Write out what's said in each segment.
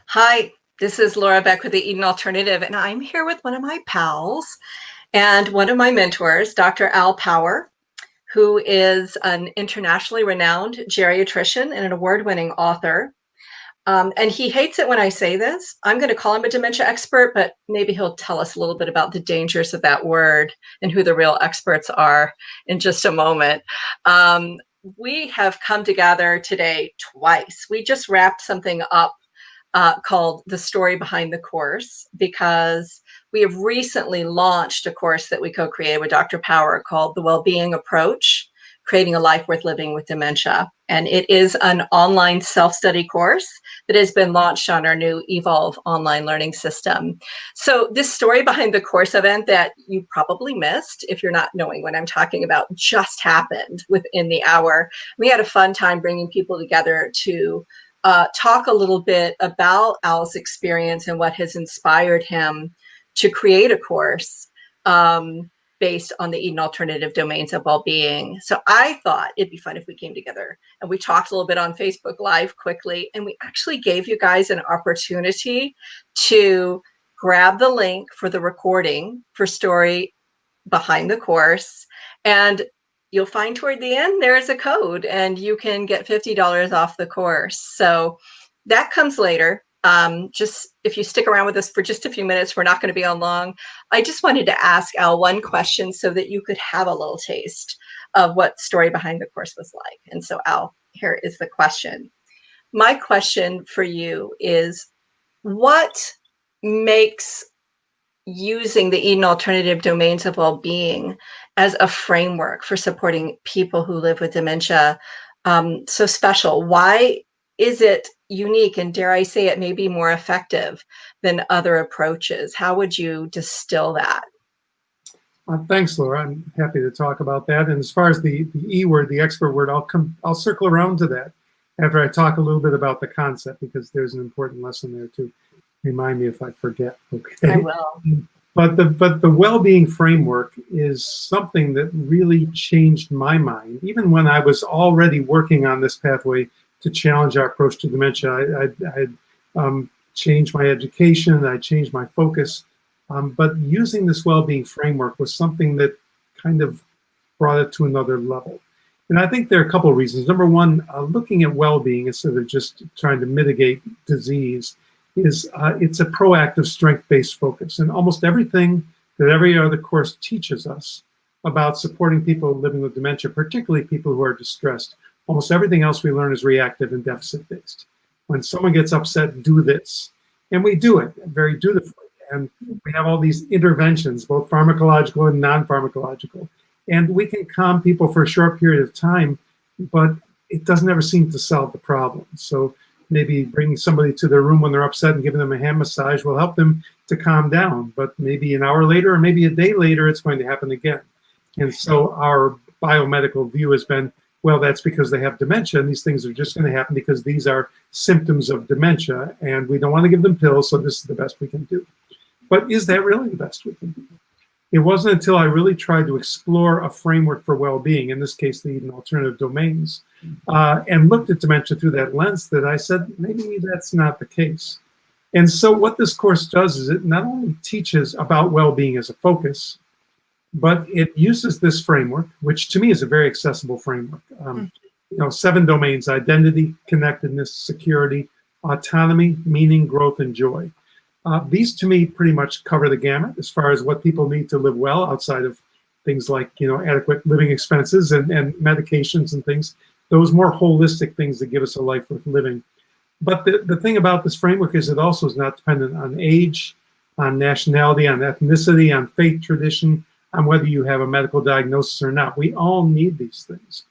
Hi, this is Laura Beck with the Eden Alternative, and I'm here with one of my pals and one of my mentors, Dr. Al Power, who is an internationally renowned geriatrician and an award-winning author. And he hates it when I say this. I'm going to call him a dementia expert, but maybe he'll tell us a little bit about the dangers of that word and who the real experts are in just a moment. Um, we have come together today twice. We just wrapped something up called The Story Behind the Course, because we have recently launched a course that we co-created with Dr. Power called The Wellbeing Approach, Creating a Life Worth Living with Dementia. And it is an online self-study course that has been launched on our new Evolve online learning system. So this Story Behind the Course event that you probably missed, if you're not knowing what I'm talking about, just happened within the hour. We had a fun time bringing people together to talk a little bit about Al's experience and what has inspired him to create a course based on the Eden Alternative domains of well-being. So I thought it'd be fun if we came together and we talked a little bit on Facebook Live quickly, and we actually gave you guys an opportunity to grab the link for the recording for Story Behind the Course, and you'll find toward the end there's a code and you can get $50 off the course. So that comes later. Just if you stick around with us for just a few minutes, we're not going to be on long. I just wanted to ask Al one question so that you could have a little taste of what Story Behind the Course was like. And so Al, here is the question. My question for you is, what makes using the Eden Alternative domains of well-being as a framework for supporting people who live with dementia so special? Why is it unique, and dare I say it may be more effective than other approaches? How would you distill that? Thanks, Laura. I'm happy to talk about that. And as far as the E word, the expert word, I'll circle around to that after I talk a little bit about the concept, because there's an important lesson there too. Remind me if I forget. Okay. I will. But the well-being framework is something that really changed my mind. Even when I was already working on this pathway to challenge our approach to dementia, I changed my education, I changed my focus. But using this well-being framework was something that kind of brought it to another level. And I think there are a couple of reasons. Number one, looking at well-being instead of just trying to mitigate disease is it's a proactive strength-based focus. And almost everything that every other course teaches us about supporting people living with dementia, particularly people who are distressed, almost everything else we learn is reactive and deficit-based. When someone gets upset, do this. And we do it very dutifully. And we have all these interventions, both pharmacological and non-pharmacological. And we can calm people for a short period of time, but it doesn't ever seem to solve the problem. So maybe bringing somebody to their room when they're upset and giving them a hand massage will help them to calm down. But maybe an hour later or maybe a day later, it's going to happen again. And so our biomedical view has been, well, that's because they have dementia, and these things are just going to happen because these are symptoms of dementia, and we don't want to give them pills, so this is the best we can do. But is that really the best we can do? It wasn't until I really tried to explore a framework for well-being, in this case, the Eden Alternative domains, and looked at dementia through that lens that I said, maybe that's not the case. And so what this course does is it not only teaches about well-being as a focus, but it uses this framework, which to me is a very accessible framework. 7 domains: identity, connectedness, security, autonomy, meaning, growth, and joy. These to me pretty much cover the gamut as far as what people need to live well, outside of things like adequate living expenses and medications and things, those more holistic things that give us a life worth living. But the thing about this framework is it also is not dependent on age, on nationality, on ethnicity, on faith tradition, on whether you have a medical diagnosis or not. We all need these things.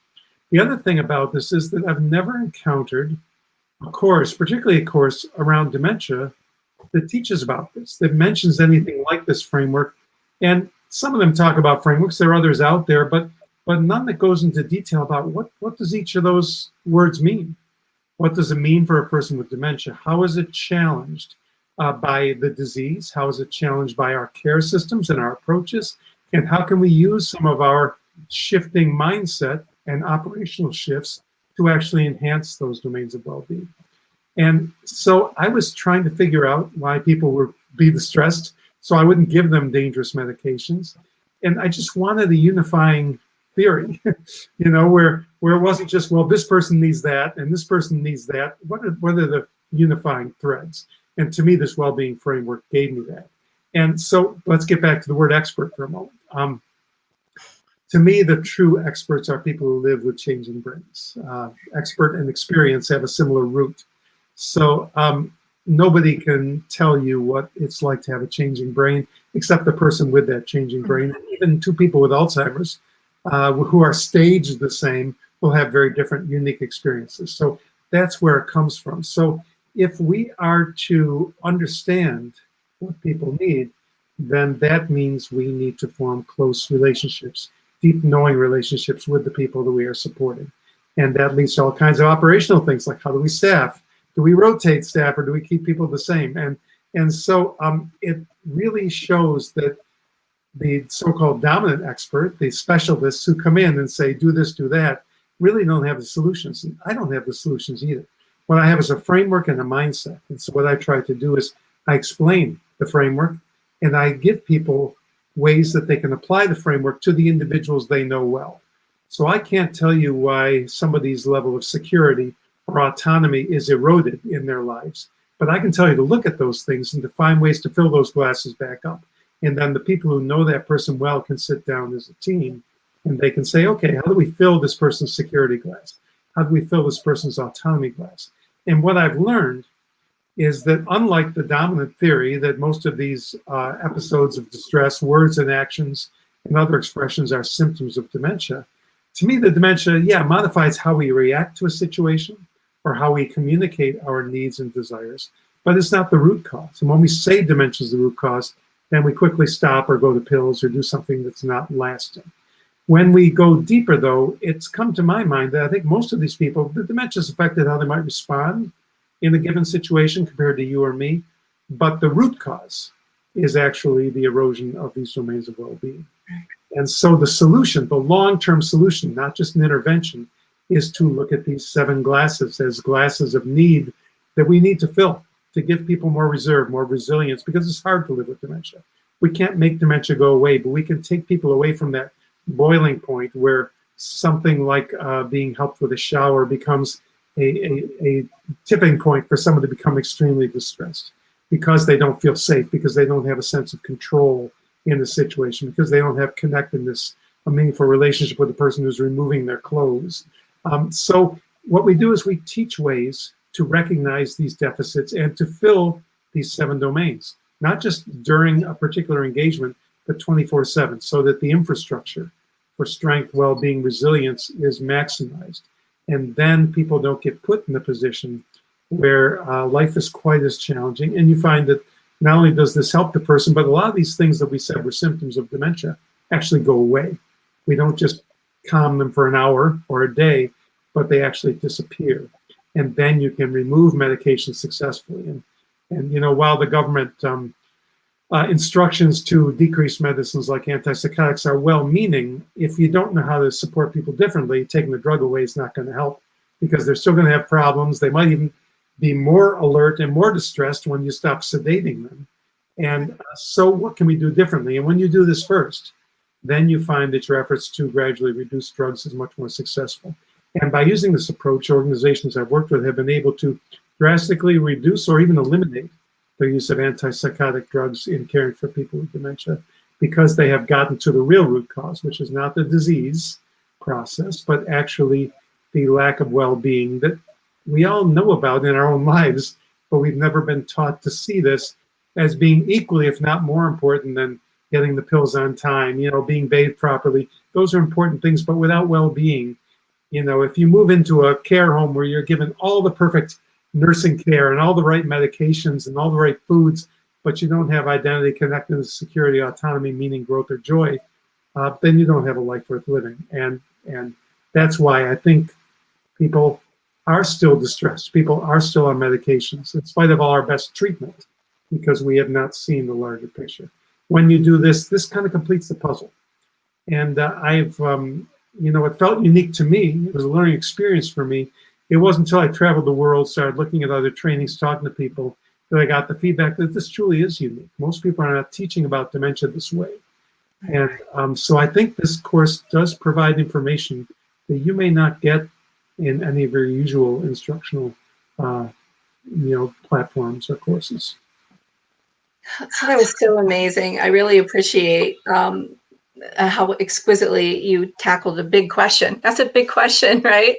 The other thing about this is that I've never encountered a course, particularly a course around dementia, that teaches about this, that mentions anything like this framework. And some of them talk about frameworks, there are others out there, but none that goes into detail about what does each of those words mean? What does it mean for a person with dementia? How is it challenged by the disease? How is it challenged by our care systems and our approaches? And how can we use some of our shifting mindset and operational shifts to actually enhance those domains of well-being? And so I was trying to figure out why people would be distressed, so I wouldn't give them dangerous medications. And I just wanted a unifying theory, where it wasn't just, well, this person needs that and this person needs that. What are the unifying threads? And to me, this well-being framework gave me that. And so let's get back to the word expert for a moment. To me, the true experts are people who live with changing brains. Expert and experience have a similar root. So nobody can tell you what it's like to have a changing brain except the person with that changing brain. And even two people with Alzheimer's who are staged the same will have very different, unique experiences. So that's where it comes from. So if we are to understand what people need, then that means we need to form close relationships, deep knowing relationships with the people that we are supporting. And that leads to all kinds of operational things, like how do we staff? Do we rotate staff, or do we keep people the same? And so it really shows that the so-called dominant expert, the specialists who come in and say, do this, do that, really don't have the solutions. And I don't have the solutions either. What I have is a framework and a mindset. And so what I try to do is I explain the framework and I give people ways that they can apply the framework to the individuals they know well. So I can't tell you why somebody's level of security or autonomy is eroded in their lives, but I can tell you to look at those things and to find ways to fill those glasses back up. And then the people who know that person well can sit down as a team and they can say, okay, how do we fill this person's security glass? How do we fill this person's autonomy glass? And what I've learned is that unlike the dominant theory that most of these episodes of distress, words and actions and other expressions are symptoms of dementia, to me the dementia, modifies how we react to a situation or how we communicate our needs and desires, but it's not the root cause. And when we say dementia is the root cause, then we quickly stop or go to pills or do something that's not lasting. When we go deeper, though, it's come to my mind that I think most of these people, the dementia has affected how they might respond in a given situation compared to you or me, but the root cause is actually the erosion of these domains of well-being. And so the solution, the long-term solution, not just an intervention, is to look at these 7 glasses as glasses of need that we need to fill to give people more reserve, more resilience, because it's hard to live with dementia. We can't make dementia go away, but we can take people away from that boiling point where something like being helped with a shower becomes a tipping point for someone to become extremely distressed because they don't feel safe, because they don't have a sense of control in the situation, because they don't have connectedness, a meaningful relationship with the person who's removing their clothes. So what we do is we teach ways to recognize these deficits and to fill these 7 domains, not just during a particular engagement, but 24/7, so that the infrastructure for strength, well-being, resilience is maximized. And then people don't get put in a position where life is quite as challenging. And you find that not only does this help the person, but a lot of these things that we said were symptoms of dementia actually go away. We don't just calm them for an hour or a day, but they actually disappear. And then you can remove medication successfully. And while the government instructions to decrease medicines like antipsychotics are well-meaning, if you don't know how to support people differently, taking the drug away is not going to help, because they're still going to have problems. They might even be more alert and more distressed when you stop sedating them. And so what can we do differently? And when you do this first, then you find that your efforts to gradually reduce drugs is much more successful. And by using this approach, organizations I've worked with have been able to drastically reduce or even eliminate the use of antipsychotic drugs in caring for people with dementia, because they have gotten to the real root cause, which is not the disease process, but actually the lack of well-being that we all know about in our own lives, but we've never been taught to see this as being equally, if not more important than getting the pills on time, being bathed properly. Those are important things, but without well-being, if you move into a care home where you're given all the perfect nursing care and all the right medications and all the right foods, but you don't have identity, connectedness, security, autonomy, meaning, growth, or joy, then you don't have a life worth living. And that's why I think people are still distressed. People are still on medications in spite of all our best treatment, because we have not seen the larger picture. When you do this, this kind of completes the puzzle. And it felt unique to me. It was a learning experience for me it wasn't until I traveled the world, started looking at other trainings, talking to people, that I got the feedback that this truly is unique. Most people are not teaching about dementia this way. And so I think this course does provide information that you may not get in any of your usual instructional platforms or courses. So that was so amazing. I really appreciate how exquisitely you tackled a big question. That's a big question, right?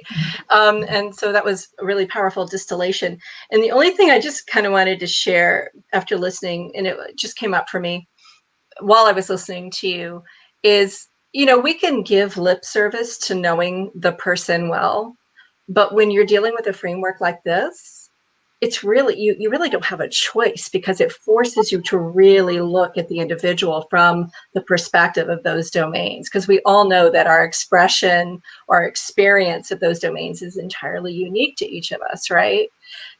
And so that was a really powerful distillation. And the only thing I just kind of wanted to share after listening, and it just came up for me while I was listening to you, is, we can give lip service to knowing the person well, but when you're dealing with a framework like this, it's really, you really don't have a choice, because it forces you to really look at the individual from the perspective of those domains, because we all know that our expression or experience of those domains is entirely unique to each of us, right?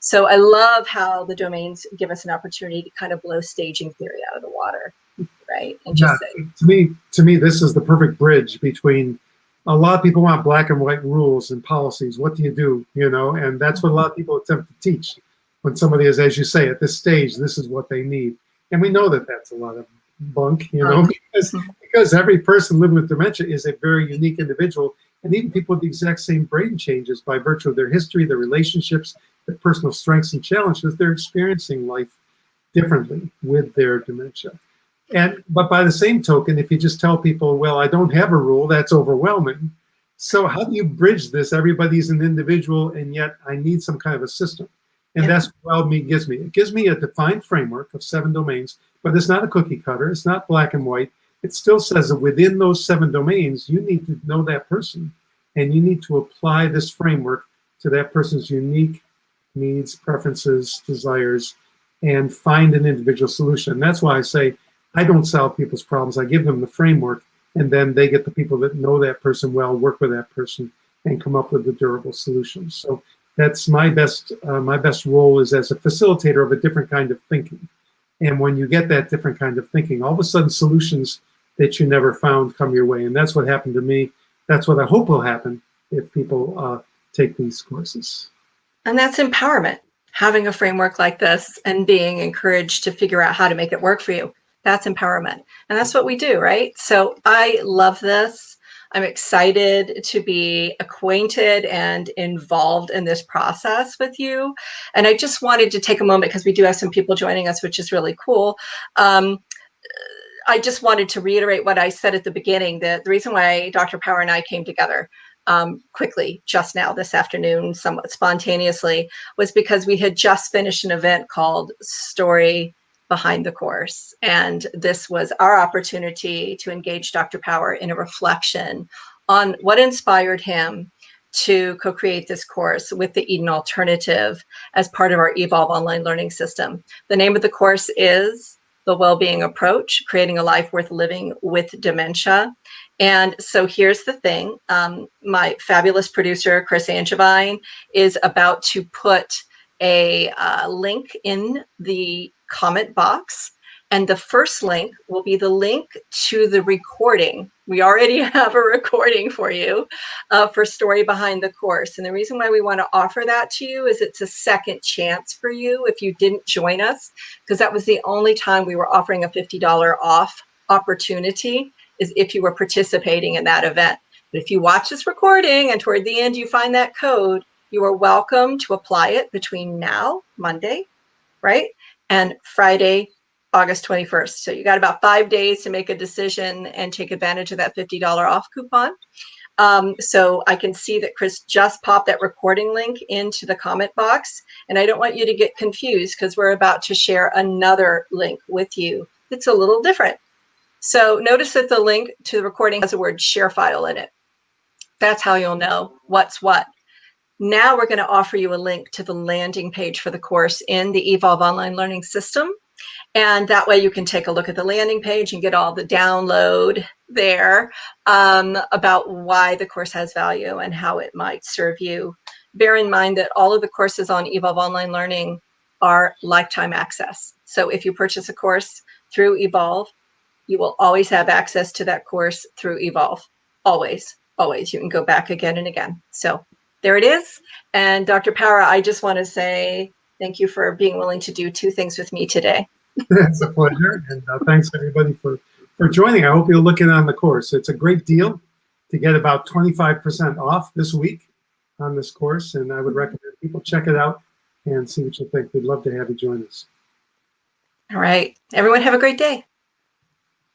So I love how the domains give us an opportunity to kind of blow staging theory out of the water, right? And just say, to me, this is the perfect bridge between, a lot of people want black and white rules and policies. What do you do? And that's what a lot of people attempt to teach. When somebody is, as you say, at this stage, this is what they need. And we know that that's a lot of bunk, because every person living with dementia is a very unique individual. And even people with the exact same brain changes, by virtue of their history, their relationships, their personal strengths and challenges, they're experiencing life differently with their dementia. But by the same token, if you just tell people, well, I don't have a rule, that's overwhelming. So how do you bridge this? Everybody's an individual, and yet I need some kind of a system. And that's what well-being gives me. It gives me a defined framework of 7 domains, but it's not a cookie cutter. It's not black and white. It still says that within those 7 domains, you need to know that person, and you need to apply this framework to that person's unique needs, preferences, desires, and find an individual solution. And that's why I say I don't solve people's problems. I give them the framework, and then they get the people that know that person well, work with that person, and come up with the durable solutions. So that's my best role, is as a facilitator of a different kind of thinking. And when you get that different kind of thinking, all of a sudden solutions that you never found come your way. And that's what happened to me. That's what I hope will happen if people take these courses. And that's empowerment, having a framework like this and being encouraged to figure out how to make it work for you. That's empowerment. And that's what we do, right? So I love this. I'm excited to be acquainted and involved in this process with you. And I just wanted to take a moment, because we do have some people joining us, which is really cool. I just wanted to reiterate what I said at the beginning, that the reason why Dr. Power and I came together quickly just now this afternoon, somewhat spontaneously, was because we had just finished an event called Story Behind the Course. And this was our opportunity to engage Dr. Power in a reflection on what inspired him to co-create this course with the Eden Alternative as part of our Evolve online learning system. The name of the course is The Wellbeing Approach, Creating a Life Worth Living with Dementia. And so here's the thing. My fabulous producer, Chris Angevine, is about to put a link in the comment box. And the first link will be the link to the recording. We already have a recording for you for Story Behind the Course. And the reason why we want to offer that to you is it's a second chance for you if you didn't join us, because that was the only time we were offering a $50 off opportunity, is if you were participating in that event. But if you watch this recording and toward the end you find that code, you are welcome to apply it between now, Monday, right, and Friday, August 21st. So you got about 5 days to make a decision and take advantage of that $50 off coupon. So I can see that Chris just popped that recording link into the comment box. And I don't want you to get confused, because we're about to share another link with you that's a little different. So notice that the link to the recording has the word share file in it. That's how you'll know what's what. Now we're going to offer you a link to the landing page for the course in the Evolve online learning system. And that way you can take a look at the landing page and get all the download there about why the course has value and how it might serve you. Bear in mind that all of the courses on Evolve Online Learning are lifetime access. So if you purchase a course through Evolve, you will always have access to that course through Evolve. Always, always. You can go back again and again. So there it is. And Dr. Power, I just want to say thank you for being willing to do two things with me today. It's a pleasure, and thanks everybody for joining. I hope you'll look in on the course. It's a great deal to get about 25% off this week on this course, and I would recommend people check it out and see what you think. We'd love to have you join us. All right. Everyone have a great day.